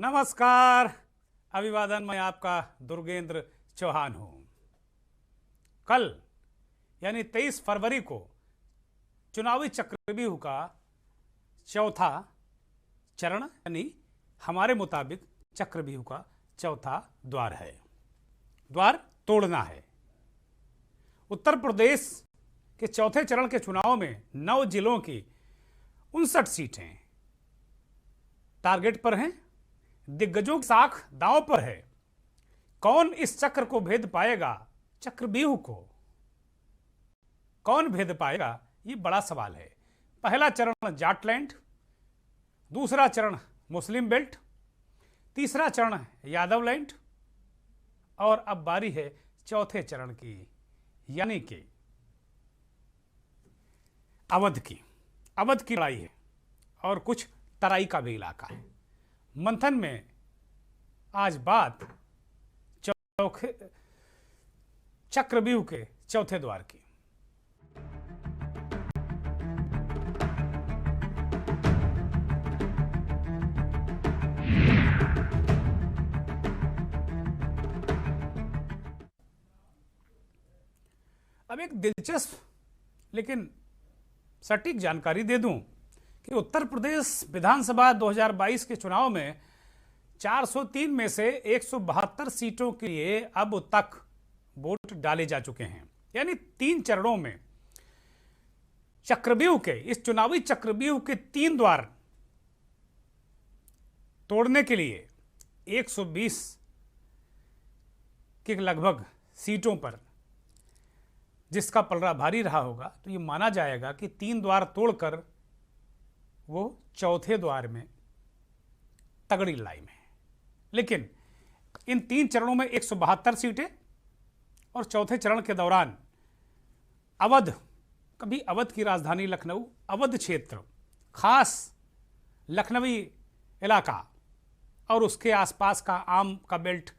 नमस्कार, अभिवादन। मैं आपका दुर्गेंद्र चौहान हूं। कल यानी 23 फरवरी को चुनावी चक्रव्यूह का चौथा चरण यानी हमारे मुताबिक चक्रव्यूह का चौथा द्वार है। द्वार तोड़ना है। उत्तर प्रदेश के चौथे चरण के चुनाव में 9 जिलों की 59 सीटें टारगेट पर हैं। दिग्गजों की साख दांव पर है। कौन इस चक्र को भेद पाएगा? चक्रव्यूह को कौन भेद पाएगा? ये बड़ा सवाल है। पहला चरण जाटलैंड, दूसरा चरण मुस्लिम बेल्ट, तीसरा चरण यादव लैंड और अब बारी है चौथे चरण की, यानी कि अवध की। अवध की लड़ाई है और कुछ तराई का भी इलाका है। मंथन में आज बात चक्रव्यूह के चौथे द्वार की। अब एक दिलचस्प लेकिन सटीक जानकारी दे दूं कि उत्तर प्रदेश विधानसभा 2022 के चुनाव में 403 में से 172 सीटों के लिए अब तक वोट डाले जा चुके हैं। यानी 3 चरणों में चक्रव्यूह के, इस चुनावी चक्रव्यूह के 3 द्वार तोड़ने के लिए 120 के लगभग सीटों पर जिसका पलड़ा भारी रहा होगा, तो ये माना जाएगा कि 3 द्वार तोड़कर वो चौथे द्वार में तगड़ी लड़ाई में है। लेकिन इन 3 चरणों में 172 सीटें और चौथे चरण के दौरान अवध, कभी अवध की राजधानी लखनऊ, अवध क्षेत्र, खास लखनवी इलाका और उसके आसपास का आम का बेल्ट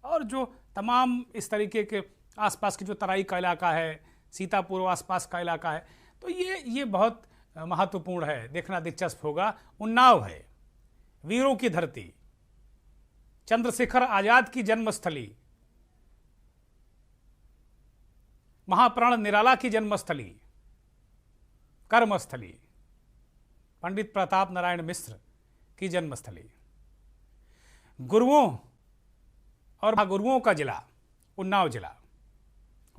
और जो तमाम इस तरीके के आसपास की जो तराई का इलाका है, सीतापुर आसपास का इलाका है, तो ये बहुत महत्वपूर्ण है। देखना दिलचस्प होगा। उन्नाव है, वीरों की धरती, चंद्रशेखर आजाद की जन्मस्थली, महाप्राण निराला की जन्मस्थली, कर्मस्थली, पंडित प्रताप नारायण मिश्र की जन्मस्थली, गुरुओं और महागुरुओं का जिला उन्नाव जिला,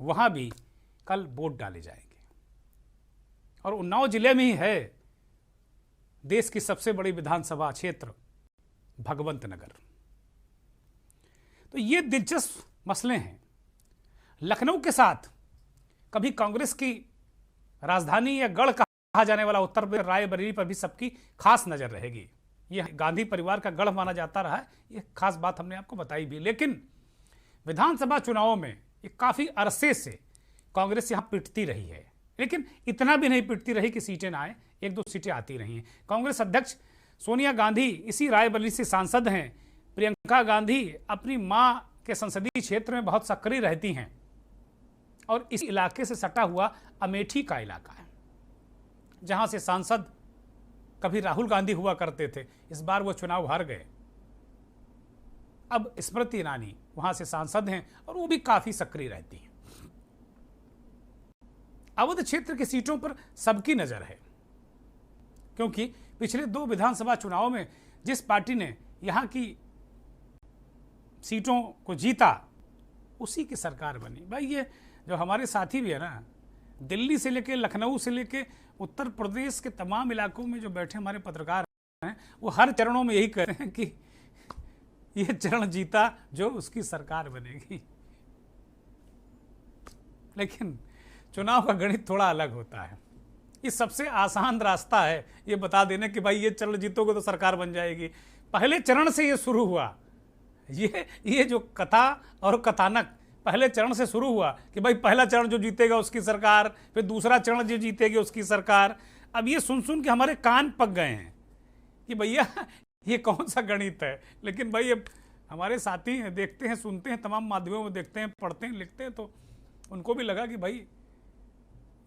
वहां भी कल वोट डाले जाएंगे। और उन्नाव जिले में ही है देश की सबसे बड़ी विधानसभा क्षेत्र भगवंत नगर। तो ये दिलचस्प मसले हैं। लखनऊ के साथ कभी कांग्रेस की राजधानी या गढ़ कहा जाने वाला उत्तर प्रदेश रायबरेली पर भी सबकी खास नजर रहेगी। यह गांधी परिवार का गढ़ माना जाता रहा है, यह खास बात हमने आपको बताई भी। लेकिन विधानसभा चुनावों में ये काफी अरसे से कांग्रेस यहां पिटती रही है, लेकिन इतना भी नहीं पिटती रही कि सीटें ना आए। 1-2 सीटें आती रही हैं। कांग्रेस अध्यक्ष सोनिया गांधी इसी रायबरेली से सांसद हैं। प्रियंका गांधी अपनी मां के संसदीय क्षेत्र में बहुत सक्रिय रहती हैं और इस इलाके से सटा हुआ अमेठी का इलाका है, जहां से सांसद कभी राहुल गांधी हुआ करते थे। इस बार वो चुनाव हार गए। अब स्मृति ईरानी वहां से सांसद हैं और वो भी काफी सक्रिय रहती हैं। अवध क्षेत्र की सीटों पर सबकी नजर है, क्योंकि पिछले 2 विधानसभा चुनावों में जिस पार्टी ने यहां की सीटों को जीता, उसी की सरकार बनी। भाई ये जो हमारे साथी भी है ना, दिल्ली से लेके लखनऊ से लेके उत्तर प्रदेश के तमाम इलाकों में जो बैठे हमारे पत्रकार हैं, वो हर चरणों में यही कह रहे हैं कि ये चरण जीता जो उसकी सरकार बनेगी। लेकिन चुनाव का गणित थोड़ा अलग होता है। ये सबसे आसान रास्ता है ये बता देने कि भाई ये चरण जीतोगे तो सरकार बन जाएगी। पहले चरण से ये शुरू हुआ। ये जो कथा और कथानक पहले चरण से शुरू हुआ कि भाई पहला चरण जो जीतेगा उसकी सरकार, फिर दूसरा चरण जो जीतेगी उसकी सरकार। अब ये सुन सुन के हमारे कान पक गए हैं कि भैया ये कौन सा गणित है। लेकिन भाई अब हमारे साथी हैं, देखते हैं, सुनते हैं, तमाम माध्यमों में देखते हैं, पढ़ते हैं, लिखते हैं, तो उनको भी लगा कि भाई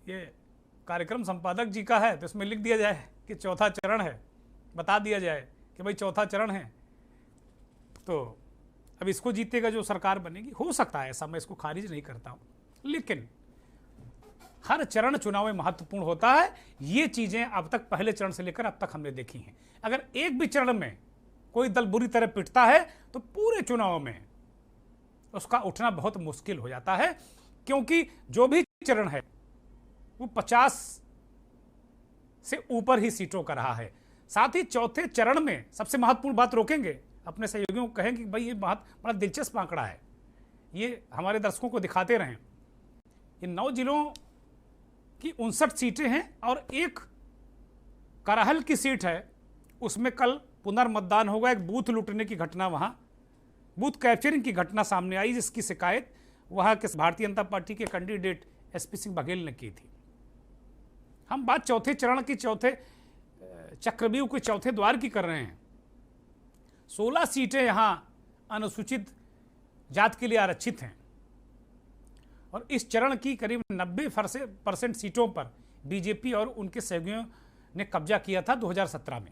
ये कार्यक्रम संपादक जी का है तो इसमें लिख दिया जाए कि चौथा चरण है, बता दिया जाए कि भाई चौथा चरण है। तो अब इसको जीतेगा जो सरकार बनेगी, हो सकता है ऐसा, मैं इसको खारिज नहीं करता हूं, लेकिन हर चरण चुनाव में महत्वपूर्ण होता है। ये चीजें अब तक पहले चरण से लेकर अब तक हमने देखी हैं। अगर एक भी चरण में कोई दल बुरी तरह पिटता है तो पूरे चुनाव में उसका उठना बहुत मुश्किल हो जाता है, क्योंकि जो भी चरण है वो 50 से ऊपर ही सीटों का रहा है। साथ ही चौथे चरण में सबसे महत्वपूर्ण बात रोकेंगे, अपने सहयोगियों को कहेंगे कि भाई ये बहुत बड़ा दिलचस्प आंकड़ा है, ये हमारे दर्शकों को दिखाते रहें। ये 9 जिलों की 59 सीटें हैं और एक कराहल की सीट है, उसमें कल पुनर्मतदान होगा। एक बूथ लूटने की घटना, वहां बूथ कैप्चरिंग की घटना सामने आई, जिसकी शिकायत वहां के भारतीय जनता पार्टी के कैंडिडेट एसपी सिंह बघेल ने की थी। हम बात चौथे चरण की, चौथे चक्रव्यूह के चौथे द्वार की कर रहे हैं। 16 सीटें यहां अनुसूचित जात के लिए आरक्षित हैं और इस चरण की करीब 90% सीटों पर बीजेपी और उनके सहयोगियों ने कब्जा किया था 2017 में।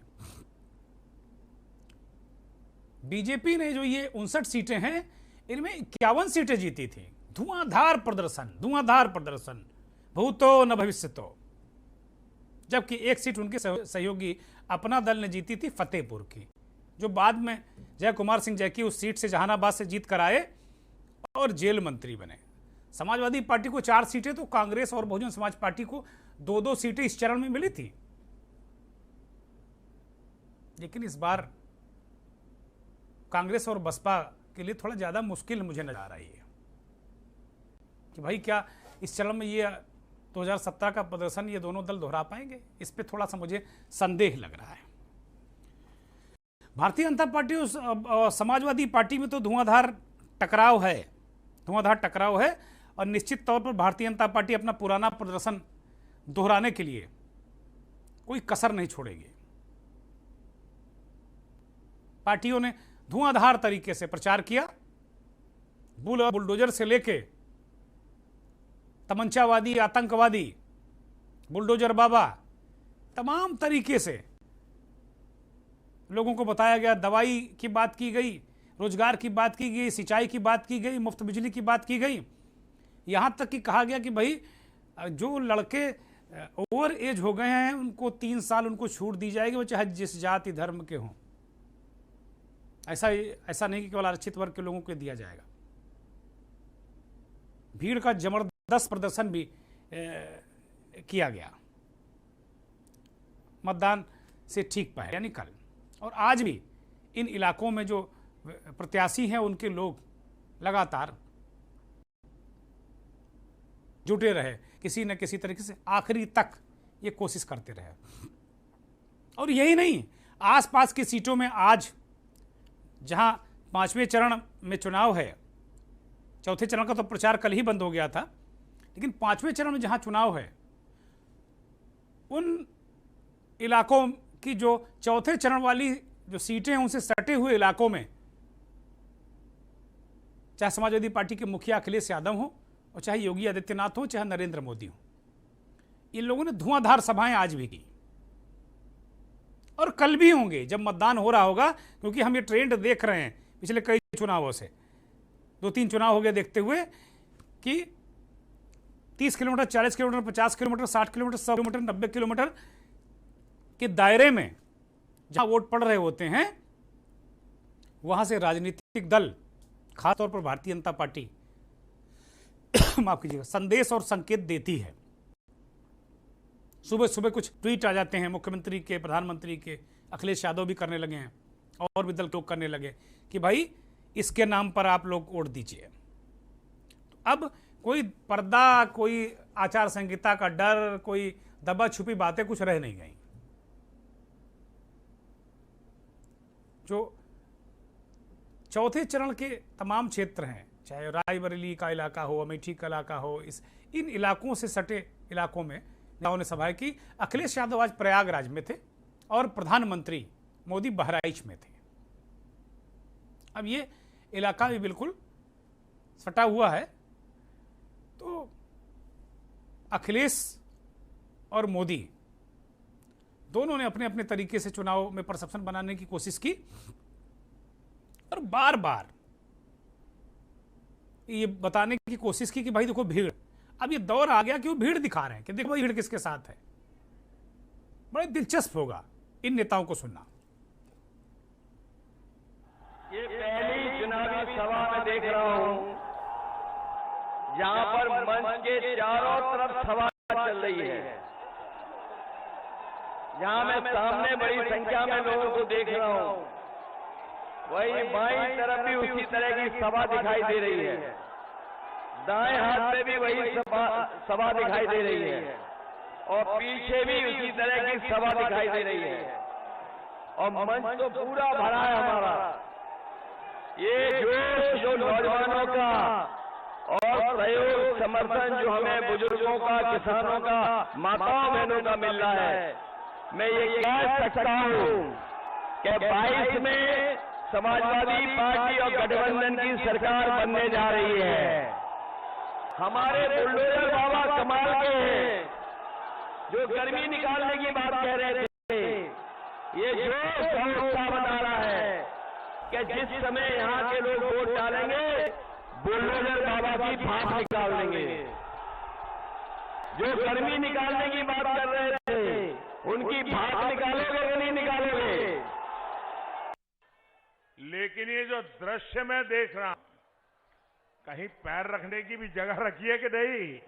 बीजेपी ने जो ये 59 सीटें हैं, इनमें 51 सीटें जीती थी। धुआंधार प्रदर्शन, भूतो न भविष्यतो। जबकि एक सीट उनके सहयोगी अपना दल ने जीती थी फतेहपुर की, जो बाद में जय कुमार सिंह जैकी उस सीट से जहानाबाद से जीत कर आए और जेल मंत्री बने। समाजवादी पार्टी को 4 सीटें तो कांग्रेस और बहुजन समाज पार्टी को 2-2 सीटें इस चरण में मिली थी। लेकिन इस बार कांग्रेस और बसपा के लिए थोड़ा ज्यादा मुश्किल मुझे नजर आ रही है कि भाई क्या इस चरण में ये 2017 का प्रदर्शन ये दोनों दल दोहरा पाएंगे। इस पे थोड़ा सा मुझे संदेह लग रहा है। भारतीय जनता पार्टी और समाजवादी पार्टी में तो धुआंधार टकराव है और निश्चित तौर पर भारतीय जनता पार्टी अपना पुराना प्रदर्शन दोहराने के लिए कोई कसर नहीं छोड़ेगी। पार्टियों ने धुआंधार तरीके से प्रचार किया, बुलडोजर से लेके तमंचावादी, आतंकवादी, बुलडोजर बाबा, तमाम तरीके से लोगों को बताया गया। दवाई की बात की गई, रोजगार की बात की गई, सिंचाई की बात की गई, मुफ्त बिजली की बात की गई। यहां तक कि कहा गया कि भाई जो लड़के ओवर एज हो गए हैं उनको 3 साल उनको छूट दी जाएगी, वो चाहे जिस जाति धर्म के हों। ऐसा नहीं कि केवल आरक्षित वर्ग के लोगों को दिया जाएगा। भीड़ का जबरदस्त प्रदर्शन भी किया गया मतदान से ठीक पहले यानी कल। और आज भी इन इलाकों में जो प्रत्याशी हैं उनके लोग लगातार जुटे रहे, किसी न किसी तरीके से आखिरी तक ये कोशिश करते रहे। और यही नहीं, आसपास की सीटों में आज जहां 5वें चरण में चुनाव है, चौथे चरण का तो प्रचार कल ही बंद हो गया था, लेकिन 5वें चरण में जहां चुनाव है उन इलाकों की जो चौथे चरण वाली जो सीटें हैं उनसे सटे हुए इलाकों में, चाहे समाजवादी पार्टी के मुखिया अखिलेश यादव हो और चाहे योगी आदित्यनाथ हो, चाहे नरेंद्र मोदी हो, इन लोगों ने धुआंधार सभाएं आज भी की और कल भी होंगे जब मतदान हो रहा होगा। क्योंकि हम ये ट्रेंड देख रहे हैं पिछले कई चुनावों से, 2-3 चुनाव हो गए देखते हुए कि 30 kilometre, 40 kilometre, 50 kilometre, 60 kilometre, 100 kilometre, 90 kilometre के दायरे में जहां वोट पड़ रहे होते हैं वहां से राजनीतिक दल, खासतौर पर भारतीय जनता पार्टी माफ कीजिएगा, संदेश और संकेत देती है। सुबह सुबह कुछ ट्वीट आ जाते हैं मुख्यमंत्री के, प्रधानमंत्री के, अखिलेश यादव भी करने लगे हैं और भी दल लोग करने लगे कि भाई इसके नाम पर आप लोग वोट दीजिए। अब कोई पर्दा, कोई आचार संहिता का डर, कोई दबा छुपी बातें कुछ रह नहीं गई। जो चौथे चरण के तमाम क्षेत्र हैं, चाहे रायबरेली का इलाका हो, अमेठी का इलाका हो, इन इलाकों से सटे इलाकों में नेताओं ने सभाएं की। अखिलेश यादव आज प्रयागराज में थे और प्रधानमंत्री मोदी बहराइच में थे। अब ये इलाका भी बिल्कुल सटा हुआ है, तो अखिलेश और मोदी दोनों ने अपने अपने तरीके से चुनाव में परसेप्शन बनाने की कोशिश की और बार बार ये बताने की कोशिश की कि भाई देखो भीड़, अब ये दौर आ गया कि वो भीड़ दिखा रहे हैं कि देखो भाई भीड़ किसके साथ है। बड़ा दिलचस्प होगा इन नेताओं को सुनना। ये पहली चुनावी सभा में देख रहा हूं जहां पर मंच के चारों तरफ सभा चल रही है, जहां मैं सामने बड़ी संख्या में लोगों को देख रहा हूं, वही बाईं तरफ भी उसी तरह की सभा दिखाई दे रही है, दाएं हाथ में भी वही सभा दिखाई दे रही है, और पीछे भी उसी तरह की सभा दिखाई दे रही है, और मंच तो पूरा भरा है हमारा। ये जोश जो नौजवानों का और सहयोग समर्थन जो हमें बुजुर्गों का, किसानों का, माताओं बहनों का मिल रहा है, मैं ये कह सकता हूं कि 22 में समाजवादी पार्टी और गठबंधन की सरकार बनने जा रही है। हमारे बुलडोजर बाबा कमाल के हैं, जो गर्मी निकालने की बात कह रहे थे, ये जोश और उत्साह बता रहा है कि जिस समय यहाँ के लोग वोट डालेंगे, बुलडोजर बाबा की भाप निकाल देंगे। जो गर्मी निकालने की बात कर रहे थे, उनकी भाप निकालोगे कि नहीं निकालोगे? लेकिन ये जो दृश्य मैं देख रहा हूं, कहीं पैर रखने की भी जगह रखी है कि नहीं?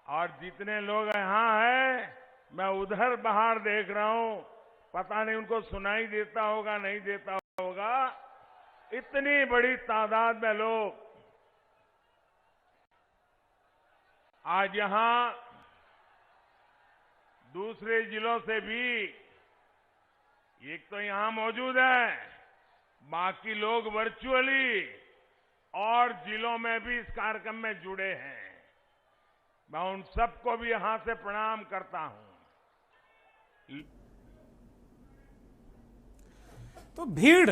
और जितने लोग यहां हैं, मैं उधर बाहर देख रहा हूं, पता नहीं उनको सुनाई देता होगा नहीं देता होगा, इतनी बड़ी तादाद में लोग आज यहां दूसरे जिलों से भी, एक तो यहां मौजूद है, बाकी लोग वर्चुअली और जिलों में भी इस कार्यक्रम में जुड़े हैं। मैं उन सबको भी यहां से प्रणाम करता हूं। तो भीड़,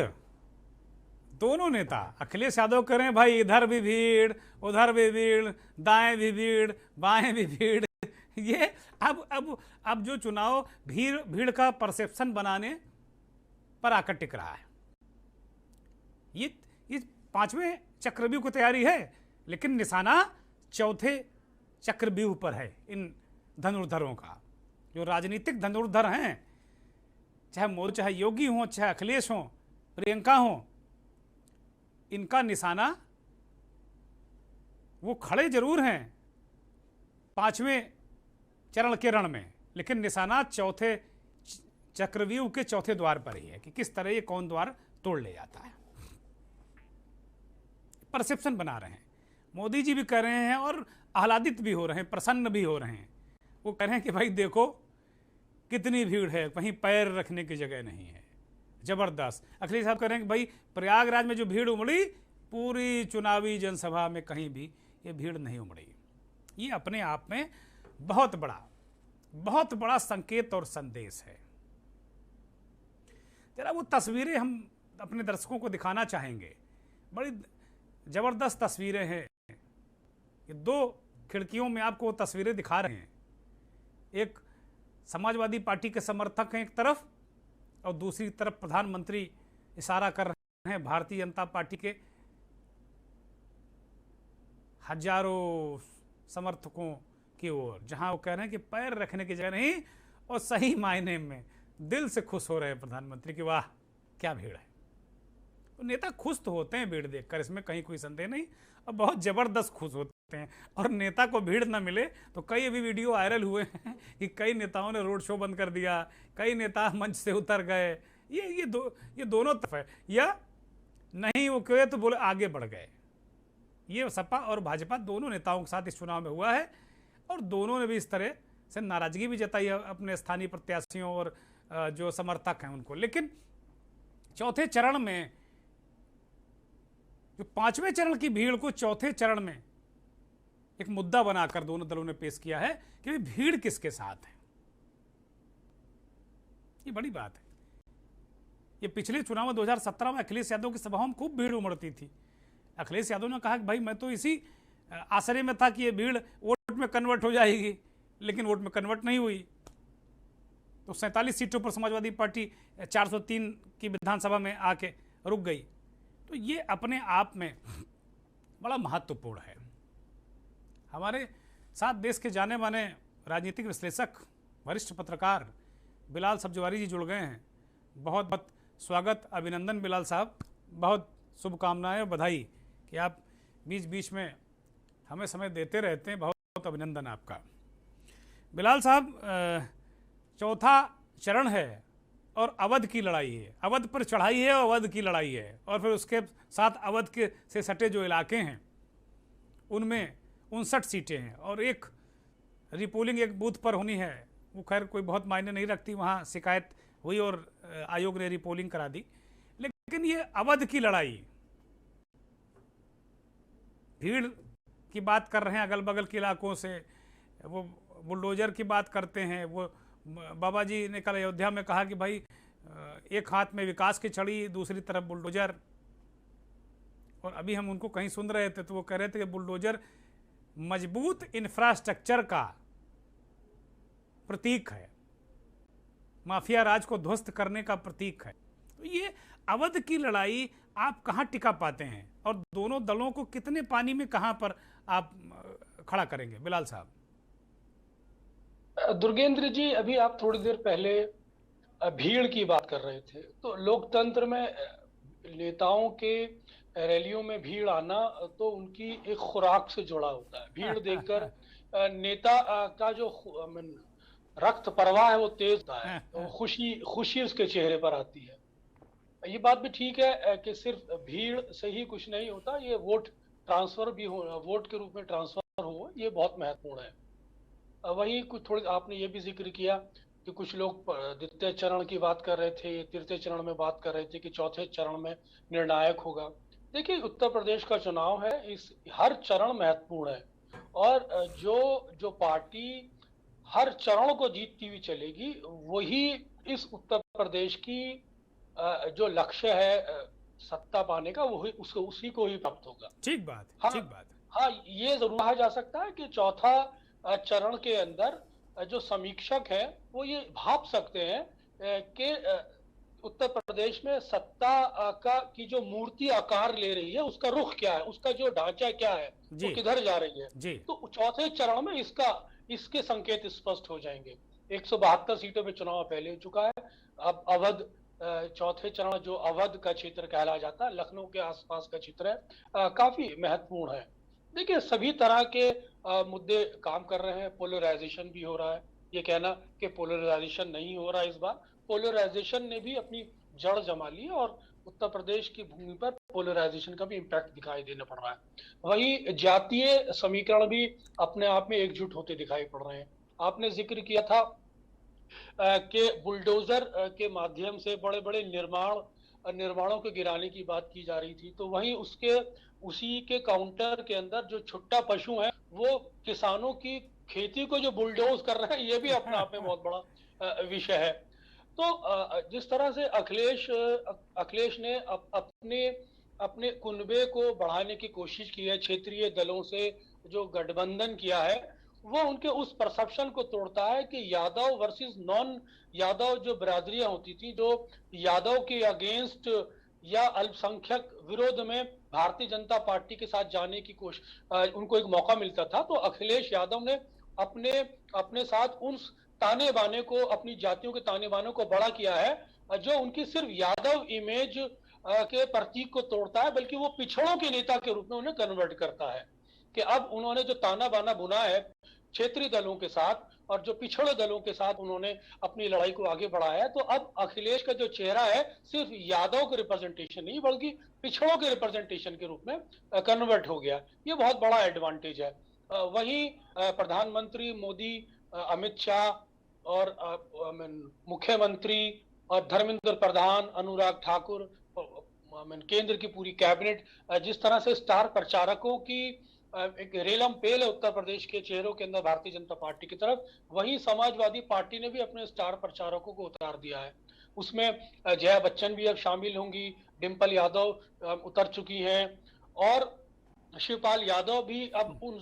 दोनों नेता अखिलेश यादव कह रहे हैं भाई इधर भी भीड़, उधर भी भीड़, दाएं भी भीड़, बाएं भी भीड़। ये अब जो चुनाव भीड़ का परसेप्शन बनाने पर आकर टिक रहा है। ये 5वें चक्रव्यूह की तैयारी है, लेकिन निशाना चौथे चक्रव्यूह पर है इन धनुर्धरों का। जो राजनीतिक धनुर्धर हैं, चाहे मोदी, चाहे योगी हो, चाहे अखिलेश हो, प्रियंका हो, इनका निशाना, वो खड़े जरूर हैं 5वें चरण के रण में, लेकिन निशाना चौथे चक्रव्यूह के चौथे द्वार पर ही है कि किस तरह ये कौन द्वार तोड़ ले जाता है। परसेप्शन बना रहे हैं। मोदी जी भी कर रहे हैं और आह्लादित भी हो रहे हैं, प्रसन्न भी हो रहे हैं। वो कह रहे हैं कि भाई देखो कितनी भीड़ है, कहीं पैर रखने की जगह नहीं है, जबरदस्त। अखिलेश साहब कह रहे हैं कि भाई प्रयागराज में जो भीड़ उमड़ी, पूरी चुनावी जनसभा में कहीं भी ये भीड़ नहीं उमड़ी। ये अपने आप में बहुत बड़ा संकेत और संदेश है। जरा वो तस्वीरें हम अपने दर्शकों को दिखाना चाहेंगे। बड़ी जबरदस्त तस्वीरें हैं। ये 2 खिड़कियों में आपको वो तस्वीरें दिखा रहे हैं। एक समाजवादी पार्टी के समर्थक हैं एक तरफ, और दूसरी तरफ प्रधानमंत्री इशारा कर रहे हैं भारतीय जनता पार्टी के हजारों समर्थकों की ओर, जहां वो कह रहे हैं कि पैर रखने की जगह नहीं, और सही मायने में दिल से खुश हो रहे हैं प्रधानमंत्री की, वाह क्या भीड़ है। तो नेता खुश तो होते हैं भीड़ देखकर, इसमें कहीं कोई संदेह नहीं, और बहुत जबरदस्त खुश होते हैं। और नेता को भीड़ ना मिले तो कई अभी वीडियो वायरल हुए हैं कि कई नेताओं ने रोड शो बंद कर दिया, कई नेता मंच से उतर गए। ये दोनों तरफ है, या नहीं वो कहे तो बोले आगे बढ़ गए। ये सपा और भाजपा दोनों नेताओं के साथ इस चुनाव में हुआ है, और दोनों ने भी इस तरह से नाराजगी भी जताई है अपने स्थानीय प्रत्याशियों और जो समर्थक हैं उनको। लेकिन चौथे चरण में, जो 5वें चरण की भीड़ को चौथे चरण में एक मुद्दा बनाकर दोनों दलों ने पेश किया है कि भीड़ किसके साथ है। ये बड़ी बात है। ये पिछले चुनाव में 2017 में अखिलेश यादव की सभाओं में खूब भीड़ उमड़ती थी। अखिलेश यादव ने कहा कि भाई मैं तो इसी आश्रय में था कि ये भीड़ वोट में कन्वर्ट हो जाएगी, लेकिन वोट में कन्वर्ट नहीं हुई। तो 47 सीटों पर समाजवादी पार्टी 403 की विधानसभा में आके रुक गई। तो ये अपने आप में बड़ा महत्वपूर्ण है। हमारे साथ देश के जाने माने राजनीतिक विश्लेषक, वरिष्ठ पत्रकार बिलाल सब्जवारी जी जुड़ गए हैं। बहुत बहुत स्वागत, अभिनंदन बिलाल साहब, बहुत शुभकामनाएं और बधाई कि आप बीच बीच में हमें समय देते रहते हैं। बहुत बहुत अभिनंदन आपका। बिलाल साहब, चौथा चरण है और अवध की लड़ाई है, अवध पर चढ़ाई है और अवध की लड़ाई है, और फिर उसके साथ अवध के से सटे जो इलाके हैं उनमें 59 सीटें हैं और एक रिपोलिंग एक बूथ पर होनी है। वो खैर कोई बहुत मायने नहीं रखती, वहाँ शिकायत हुई और आयोग ने रिपोलिंग करा दी। लेकिन ये अवध की लड़ाई, भीड़ की बात कर रहे हैं अगल बगल के इलाकों से, वो बुलडोजर की बात करते हैं। वो बाबा जी ने कल अयोध्या में कहा कि भाई एक हाथ में विकास की छड़ी, दूसरी तरफ बुलडोजर। और अभी हम उनको कहीं सुन रहे थे तो वो कह रहे थे कि बुलडोजर मजबूत इंफ्रास्ट्रक्चर का प्रतीक है, माफिया राज को ध्वस्त करने का प्रतीक है। तो ये अवध की लड़ाई आप कहाँ टिका पाते हैं और दोनों दलों को कितने पानी में कहाँ पर आप खड़ा करेंगे बिलाल साहब? दुर्गेंद्र जी, अभी आप थोड़ी देर पहले भीड़ की बात कर रहे थे, तो लोकतंत्र में नेताओं के रैलियों में भीड़ आना तो उनकी एक खुराक से जुड़ा होता है। भीड़ देखकर नेता का जो रक्त प्रवाह है वो तेज होता है, तो खुशी उसके चेहरे पर आती है। ये बात भी ठीक है कि सिर्फ भीड़ से ही कुछ नहीं होता, ये वोट ट्रांसफर भी हो, वोट के रूप में ट्रांसफर हो, ये बहुत महत्वपूर्ण है। वही कुछ थोड़ी आपने ये भी जिक्र किया कि कुछ लोग द्वितीय चरण की बात कर रहे थे, तृतीय चरण में बात कर रहे थे कि चौथे चरण में निर्णायक होगा। देखिए, उत्तर प्रदेश का चुनाव है, इस हर चरण महत्वपूर्ण है और जो पार्टी हर चरण को जीतती हुई चलेगी वही इस उत्तर प्रदेश की जो लक्ष्य है सत्ता पाने का, वही उसको उसी को ही प्राप्त होगा। ठीक बात, हाँ, ठीक बात। हाँ, ये जरूर कहा जा सकता है कि चौथा चरण के अंदर जो समीक्षक है वो ये भाप सकते हैं कि उत्तर प्रदेश में सत्ता की जो मूर्ति आकार ले रही है उसका रुख क्या है, उसका जो ढांचा क्या है, वो किधर जा रही है। तो चौथे चरण में इसके संकेत स्पष्ट हो जाएंगे। 172 सीटों पे चुनाव पहले हो चुका है। अब अवध चौथे चरण जो अवध का क्षेत्र कहला जाता है, लखनऊ के आसपास का क्षेत्र है, काफी महत्वपूर्ण है। देखिए, सभी तरह के मुद्दे काम कर रहे हैं। पोलराइजेशन भी हो रहा है। ये कहना कि पोलराइजेशन नहीं हो रहा, इस बार पोलराइजेशन ने भी अपनी जड़ जमा ली और उत्तर प्रदेश की भूमि पर पोलराइजेशन का भी इम्पैक्ट दिखाई देना पड़ रहा है। वही जातीय समीकरण भी अपने आप में एकजुट होते दिखाई पड़ रहे हैं। आपने जिक्र किया था कि बुलडोजर के माध्यम से बड़े बड़े निर्माणों को गिराने की बात की जा रही थी, तो वहीं उसी के काउंटर के अंदर जो छुट्टा पशु है वो किसानों की खेती को जो बुलडोज कर रहे हैं, ये भी अपने आप में बहुत बड़ा विषय है। तो जिस तरह से अखिलेश ने अपने कुनबे को बढ़ाने की कोशिश की है, क्षेत्रीय दलों से जो गठबंधन किया है, वो उनके उस परसेप्शन को तोड़ता है कि यादव वर्सेस नॉन यादव जो बिरादरियां होती थी, जो यादव के अगेंस्ट या अल्पसंख्यक विरोध में भारतीय जनता पार्टी के साथ जाने की कोशिश, उनको एक मौका मिलता था। तो अखिलेश यादव ने अपने साथ उन ताने बाने को, अपनी जातियों के ताने बाने को बड़ा किया है, जो उनकी सिर्फ यादव इमेज के प्रतीक को तोड़ता है, बल्कि वो पिछड़ों के नेता के रूप में उन्हें कन्वर्ट करता है। कि अब उन्होंने जो ताना बाना बुना है क्षेत्रीय दलों के साथ और जो पिछड़े दलों के साथ उन्होंने अपनी लड़ाई को आगे बढ़ाया है, तो अब अखिलेश का जो चेहरा है सिर्फ यादव के रिप्रेजेंटेशन नहीं बल्कि पिछड़ों के रिप्रेजेंटेशन के रूप में कन्वर्ट हो गया। ये बहुत बड़ा एडवांटेज है। वहीं प्रधानमंत्री मोदी, अमित शाह और मुख्यमंत्री और धर्मेंद्र प्रधान, अनुराग ठाकुर, केंद्र की पूरी कैबिनेट जिस तरह से स्टार प्रचारकों की एक रेलम पेल है उत्तर प्रदेश के चेहरों के अंदर भारतीय जनता पार्टी की तरफ, वहीं समाजवादी पार्टी ने भी अपने स्टार प्रचारकों को उतार दिया है। उसमें जया बच्चन भी अब शामिल होंगी, डिंपल यादव उतर चुकी हैं और शिवपाल यादव भी अब उन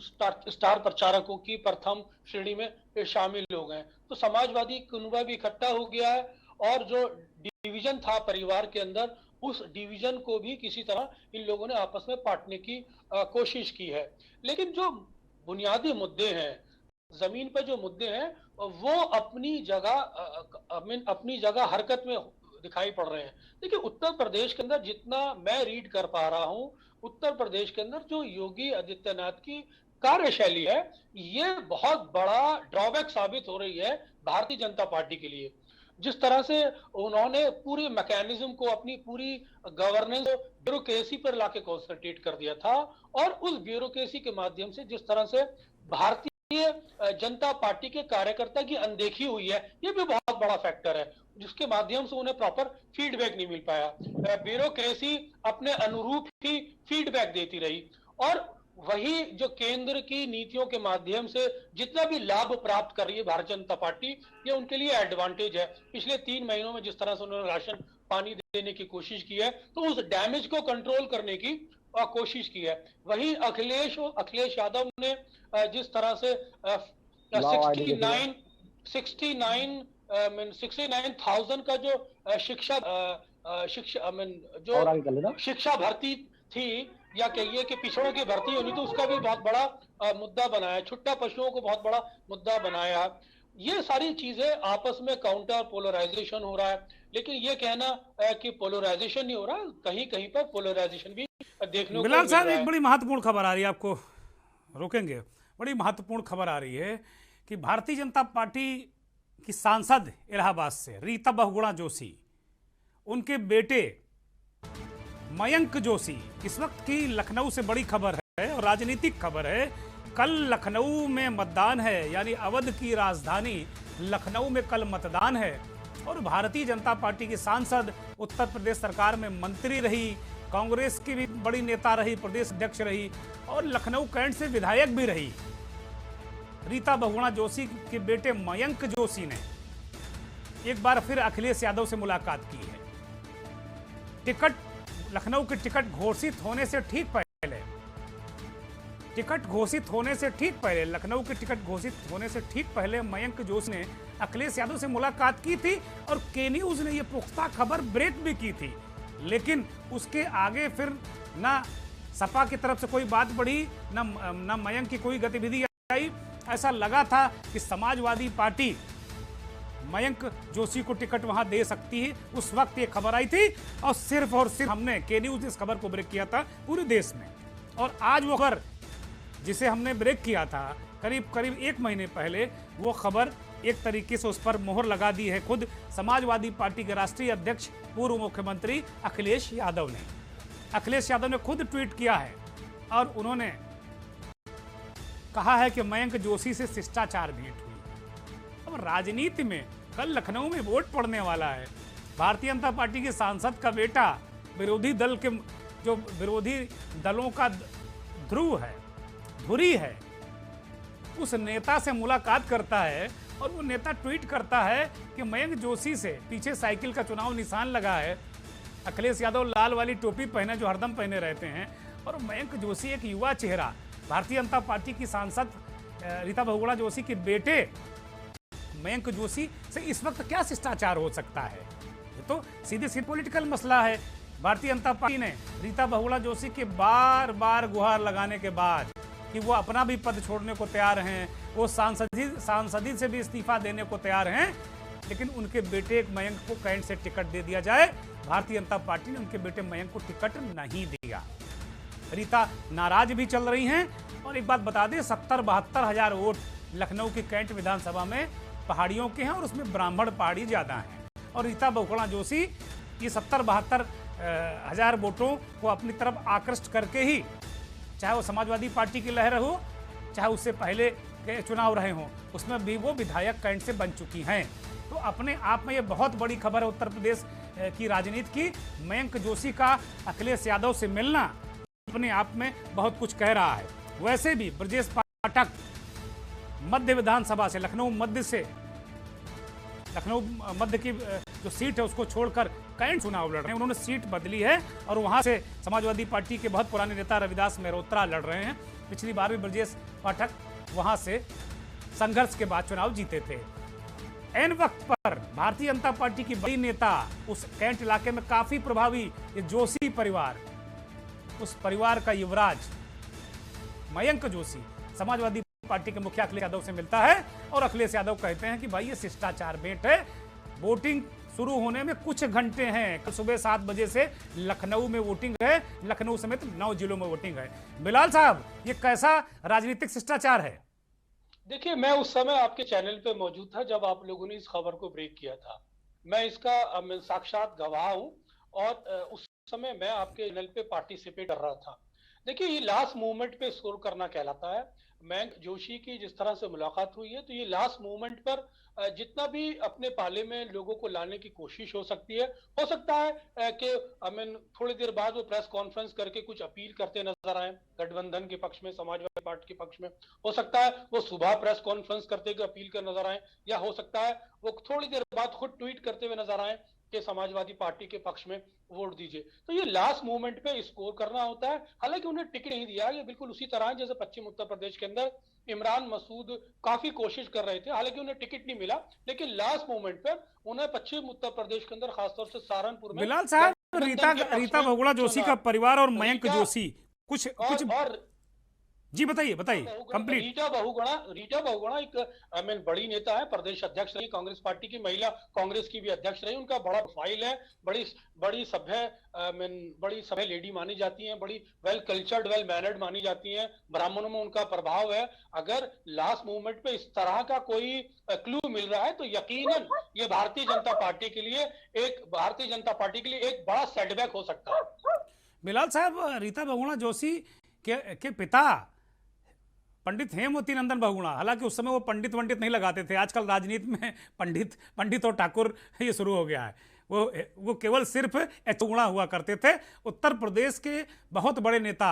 स्टार प्रचारकों की प्रथम श्रेणी में शामिल हो गए। तो समाजवादी कुनबा भी इकट्ठा हो गया है और जो डिवीजन था परिवार के अंदर, उस डिवीजन को भी किसी तरह इन लोगों ने आपस में बांटने की कोशिश की है। लेकिन जो बुनियादी मुद्दे हैं, जमीन पर जो मुद्दे हैं, वो अपनी जगह हरकत में दिखाई पड़ रहे हैं। देखिए, उत्तर प्रदेश के अंदर जितना मैं रीड कर पा रहा हूं, उत्तर प्रदेश के अंदर जो योगी आदित्यनाथ की कार्यशैली है, ये बहुत बड़ा ड्रॉबैक साबित हो रही है भारतीय जनता पार्टी के लिए। जिस तरह से उन्होंने पूरी मैकेनिज्म को, अपनी पूरी गवर्नेंस ब्यूरोक्रेसी पर लाके कॉन्सेंट्रेट कर दिया था, और उस ब्यूरोक्रेसी के माध्यम से जिस तरह से भारतीय जनता पार्टी के कार्यकर्ता की अनदेखी हुई है, ये भी बहुत बड़ा फैक्टर है, जिसके माध्यम से उन्हें प्रॉपर फीडबैक नहीं मिल पाया। ब्यूरोक्रेसी अपने अनुरूप ही फीडबैक देती रही, और वही जो केंद्र की नीतियों के माध्यम से जितना भी लाभ प्राप्त कर रही है भारतीय जनता पार्टी, ये उनके लिए एडवांटेज है। पिछले 3 महीनों में जिस तरह से उन्होंने राशन पानी देने की कोशिश की है, तो उस डैमेज को कंट्रोल करने की कोशिश की है। वही अखिलेश यादव ने जिस तरह से 69,000 का जो शिक्षा भर्ती थी, या कहिए कि पिछड़ों की भर्ती होनी, तो उसका भी बहुत बड़ा मुद्दा बनाया। छुट्टा पशुओं को बहुत बड़ा मुद्दा बनाया। ये सारी चीजें आपस में काउंटर पोलराइजेशन हो रहा है। लेकिन ये कहना कि पोलराइजेशन नहीं हो रहा, कहीं कहीं पर पोलराइजेशन भी देखने को मिल रहा है। बिलाल साहब, एक बड़ी महत्वपूर्ण खबर आ रही है, आपको रोकेंगे। बड़ी महत्वपूर्ण खबर आ रही है कि भारतीय जनता पार्टी की सांसद इलाहाबाद से रीता बहुगुणा जोशी, उनके बेटे मयंक जोशी, इस वक्त की लखनऊ से बड़ी खबर है और राजनीतिक खबर है। कल लखनऊ में मतदान है, यानी अवध की राजधानी लखनऊ में कल मतदान है, और भारतीय जनता पार्टी की सांसद, उत्तर प्रदेश सरकार में मंत्री रही, कांग्रेस की भी बड़ी नेता रही, प्रदेश अध्यक्ष रही, और लखनऊ कैंट से विधायक भी रही। रीता बहुगुणा जोशी के बेटे मयंक जोशी ने एक बार फिर अखिलेश यादव से मुलाकात की है। लखनऊ के टिकट घोषित होने से ठीक पहले, लखनऊ के टिकट घोषित होने से ठीक पहले मयंक जोशी ने अखिलेश यादव से मुलाकात की थी, और के न्यूज ने यह पुख्ता खबर ब्रेक भी की थी। लेकिन उसके आगे फिर ना सपा की तरफ से कोई बात बढ़ी, ना मयंक की कोई गतिविधि आई। ऐसा लगा था कि समाजवादी पार्टी मयंक जोशी को टिकट वहां दे सकती है। उस वक्त ये खबर आई थी, और सिर्फ हमने के न्यूज इस खबर को ब्रेक किया था पूरे देश में। और आज वो खबर जिसे हमने ब्रेक किया था करीब 1 महीने पहले, वो खबर एक तरीके से उस पर मोहर लगा दी है खुद समाजवादी पार्टी के राष्ट्रीय अध्यक्ष पूर्व मुख्यमंत्री अखिलेश यादव ने। अखिलेश यादव ने खुद ट्वीट किया है, और उन्होंने कहा है कि मयंक जोशी से शिष्टाचार भेंट हुई। अब राजनीति में कल लखनऊ में वोट पड़ने वाला है। भारतीय जनता पार्टी के सांसद का बेटा विरोधी दलों का धुरी है, उस नेता से मुलाकात करता है, और वो नेता ट्वीट करता है कि मयंक जोशी से पीछे साइकिल का चुनाव निशान लगा है। अखिलेश यादव लाल वाली टोपी पहने, जो हरदम पहने रहते हैं, और मयंक जोशी एक युवा चेहरा। भारतीय जनता पार्टी की सांसद रीता बहुगुणा जोशी के बेटे मयंक जोशी से इस वक्त क्या शिष्टाचार हो सकता है? ये तो सीधे पॉलिटिकल मसला है। भारतीय जनता पार्टी ने रीता बहुगुणा जोशी के बार गुहार लगाने के बाद कि वो अपना भी पद छोड़ने को तैयार हैं, वो सांसदी से भी इस्तीफा देने को तैयार हैं, लेकिन उनके बेटे मयंक को कैंट से टिकट दे दिया जाए। भारतीय जनता पार्टी ने उनके बेटे मयंक को टिकट नहीं दिया। रीता नाराज भी चल रही हैं। और एक बात बता दें, 70-72 हजार वोट लखनऊ की कैंट विधानसभा में पहाड़ियों के हैं, और उसमें ब्राह्मण पहाड़ी ज्यादा हैं। और रीता बहुगुणा जोशी ये 70-72 हजार वोटों को अपनी तरफ आकृष्ट करके ही, चाहे वो समाजवादी पार्टी की लहर हो, चाहे उससे पहले के चुनाव रहे हों, उसमें भी वो विधायक कैंट से बन चुकी हैं। तो अपने आप में ये बहुत बड़ी खबर है उत्तर प्रदेश की राजनीति की। मयंक जोशी का अखिलेश यादव से मिलना अपने आप में बहुत कुछ कह रहा है। वैसे भी ब्रजेश पाठक मध्य विधानसभा से, लखनऊ मध्य से लखनऊ मध्य की जो सीट है उसको छोड़कर कैंट चुनाव लड़ रहे हैं। उन्होंने सीट बदली है और वहां से समाजवादी पार्टी के बहुत पुराने नेता रविदास मेहरोत्रा लड़ रहे हैं। पिछली बार भी ब्रजेश पाठक वहां से संघर्ष के बाद चुनाव जीते थे। एन वक्त पर भारतीय जनता पार्टी की बड़ी नेता, उस कैंट इलाके में काफी प्रभावी ये जोशी परिवार, उस परिवार का युवराज मयंक जोशी समाजवादी पार्टी के मुखिया अखिलेश यादव से मिलता है और अखिलेश यादव कहते हैं कि भाई ये शिष्टाचार भेंट है। वोटिंग शुरू होने में कुछ घंटे हैं। कल सुबह 7 बजे से लखनऊ में वोटिंग है, लखनऊ समेत 9 जिलों में वोटिंग है। बिलाल साहब, ये कैसा राजनीतिक शिष्टाचार है? देखिए, मैं उस समय आपके चैनल पे मौजूद था जब आप लोगों ने इस खबर को ब्रेक किया था। मैं इसका मैं साक्षात गवाह हूं और उस समय मैं आपके चैनल पे पार्टिसिपेट कर रहा था। देखिए, ये लास्ट मूवमेंट पे स्कोर करना कहलाता है। मयंक जोशी की जिस तरह से मुलाकात हुई है, तो ये लास्ट मूवमेंट पर जितना भी अपने पाले में लोगों को लाने की कोशिश हो सकती है। हो सकता है कि थोड़ी देर बाद वो प्रेस कॉन्फ्रेंस करके कुछ अपील करते नजर आए गठबंधन के पक्ष में, समाजवादी पार्टी के पक्ष में। हो सकता है वो सुबह प्रेस कॉन्फ्रेंस करते हुए अपील कर नजर आए, या हो सकता है वो थोड़ी देर बाद खुद ट्वीट करते हुए नजर आए कि समाजवादी पार्टी के पक्ष में वोट दीजिए। तो ये लास्ट मूवमेंट पे स्कोर करना होता है। हालांकि उन्हें टिकट नहीं दिया, ये बिल्कुल उसी तरह है जैसे पश्चिम उत्तर प्रदेश के अंदर इमरान मसूद काफी कोशिश कर रहे थे, हालांकि उन्हें टिकट नहीं मिला, लेकिन लास्ट मोमेंट पर उन्हें पश्चिम उत्तर प्रदेश के अंदर खासतौर से सहारनपुर में। बिलाल साहब, रीता बहुगुणा जोशी का परिवार और मयंक जोशी कुछ और जी बताइए कंप्लीट। रीटा बहुगुणा एक बड़ी नेता है, प्रदेश अध्यक्ष रही कांग्रेस पार्टी की, महिला कांग्रेस की भी अध्यक्ष रही। उनका बड़ा प्रोफाइल है, बड़ी सभ्य लेडी मानी जाती हैं, बड़ी वेल कल्चर्ड, वेल मैनर्ड मानी जाती हैं। ब्राह्मणों में उनका प्रभाव है। अगर लास्ट मूवमेंट पे इस तरह का कोई क्लू मिल रहा है तो यकीनन ये भारतीय जनता पार्टी के लिए एक बड़ा सेटबैक हो सकता है। बिलाल साहब, रीता बहुगुणा जोशी के पिता पंडित हेमवती नंदन बहुगुणा, हालांकि उस समय वो पंडित नहीं लगाते थे। आजकल राजनीति में पंडित और ठाकुर ये शुरू हो गया है। वो केवल सिर्फ बहुगुणा हुआ करते थे। उत्तर प्रदेश के बहुत बड़े नेता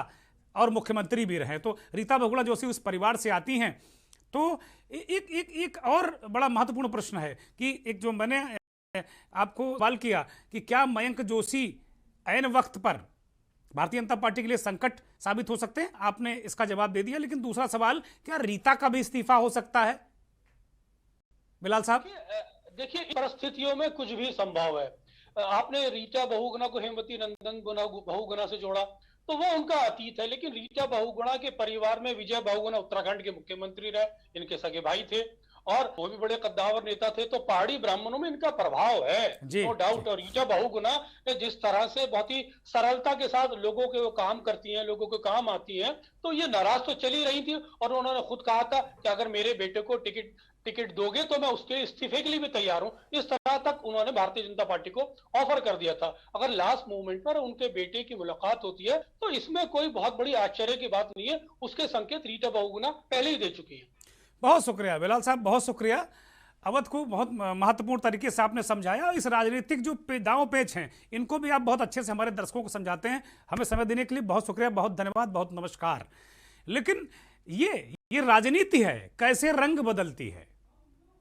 और मुख्यमंत्री भी रहे। तो रीता बहुगुणा जोशी उस परिवार से आती हैं। तो एक और बड़ा महत्वपूर्ण प्रश्न है कि एक जो मैंने आपको सवाल किया कि क्या मयंक जोशी ऐन वक्त पर भारतीय जनता पार्टी के लिए संकट साबित हो सकते हैं, आपने इसका जवाब दे दिया। लेकिन दूसरा सवाल, क्या रीता का भी इस्तीफा हो सकता है? बिलाल साहब, देखिए, परिस्थितियों में कुछ भी संभव है। आपने रीटा बहुगुणा को हेमवती नंदन बहुगुणा से जोड़ा, तो वो उनका अतीत है। लेकिन रीटा बहुगुणा के परिवार में विजय बहुगुणा उत्तराखंड के मुख्यमंत्री रहे, इनके सगे भाई थे और वो भी बड़े कद्दावर नेता थे। तो पहाड़ी ब्राह्मणों में इनका प्रभाव है, नो डाउट। और रीटा बहुगुणा जिस तरह से बहुत ही सरलता के साथ लोगों के वो काम करती हैं, लोगों के काम आती हैं, तो ये नाराज तो चली रही थी। और उन्होंने खुद कहा था कि अगर मेरे बेटे को टिकट दोगे तो मैं उसके इस्तीफे के लिए भी तैयार हूं। इस तरह तक उन्होंने भारतीय जनता पार्टी को ऑफर कर दिया था। अगर लास्ट मूवमेंट पर उनके बेटे की मुलाकात होती है तो इसमें कोई बहुत बड़ी आश्चर्य की बात नहीं है। उसके संकेत रीटा बहुगुणा पहले ही दे चुकी है। बहुत शुक्रिया बिलाल साहब, बहुत शुक्रिया। अवध को बहुत महत्वपूर्ण तरीके से आपने समझाया। इस राजनीतिक जो दांव पेच हैं इनको भी आप बहुत अच्छे से हमारे दर्शकों को समझाते हैं। हमें समय देने के लिए बहुत शुक्रिया, बहुत धन्यवाद, बहुत नमस्कार। लेकिन ये राजनीति है, कैसे रंग बदलती है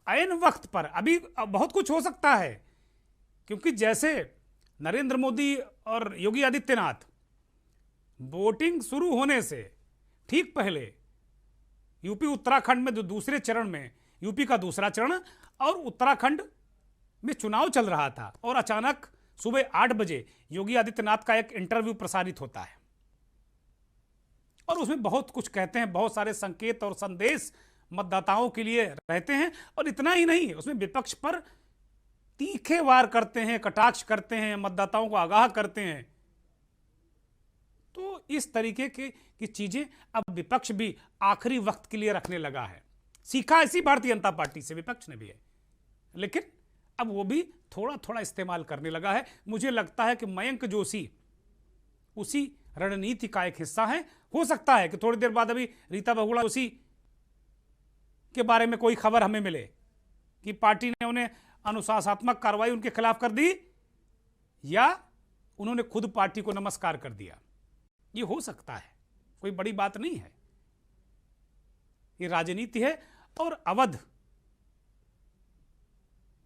ऐन वक्त पर। अभी बहुत कुछ हो सकता है, क्योंकि जैसे नरेंद्र मोदी और योगी आदित्यनाथ वोटिंग शुरू होने से ठीक पहले यूपी उत्तराखंड में दूसरे चरण में, यूपी का दूसरा चरण और उत्तराखंड में चुनाव चल रहा था, और अचानक सुबह 8 बजे योगी आदित्यनाथ का एक इंटरव्यू प्रसारित होता है और उसमें बहुत कुछ कहते हैं, बहुत सारे संकेत और संदेश मतदाताओं के लिए रहते हैं। और इतना ही नहीं, उसमें विपक्ष पर तीखे वार करते हैं, कटाक्ष करते हैं, मतदाताओं को आगाह करते हैं। तो इस तरीके की चीजें अब विपक्ष भी आखिरी वक्त के लिए रखने लगा है। सीखा इसी भारतीय जनता पार्टी से विपक्ष ने भी है, लेकिन अब वो भी थोड़ा थोड़ा इस्तेमाल करने लगा है। मुझे लगता है कि मयंक जोशी उसी रणनीति का एक हिस्सा है। हो सकता है कि थोड़ी देर बाद अभी रीता बहुगुणा जोशी के बारे में कोई खबर हमें मिले कि पार्टी ने उन्हें अनुशासनात्मक कार्रवाई उनके खिलाफ कर दी या उन्होंने खुद पार्टी को नमस्कार कर दिया। ये हो सकता है, कोई बड़ी बात नहीं है। ये राजनीति है। और अवध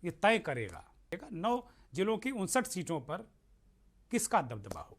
ये तय करेगा 9 जिलों की 59 सीटों पर किसका दबदबा हो।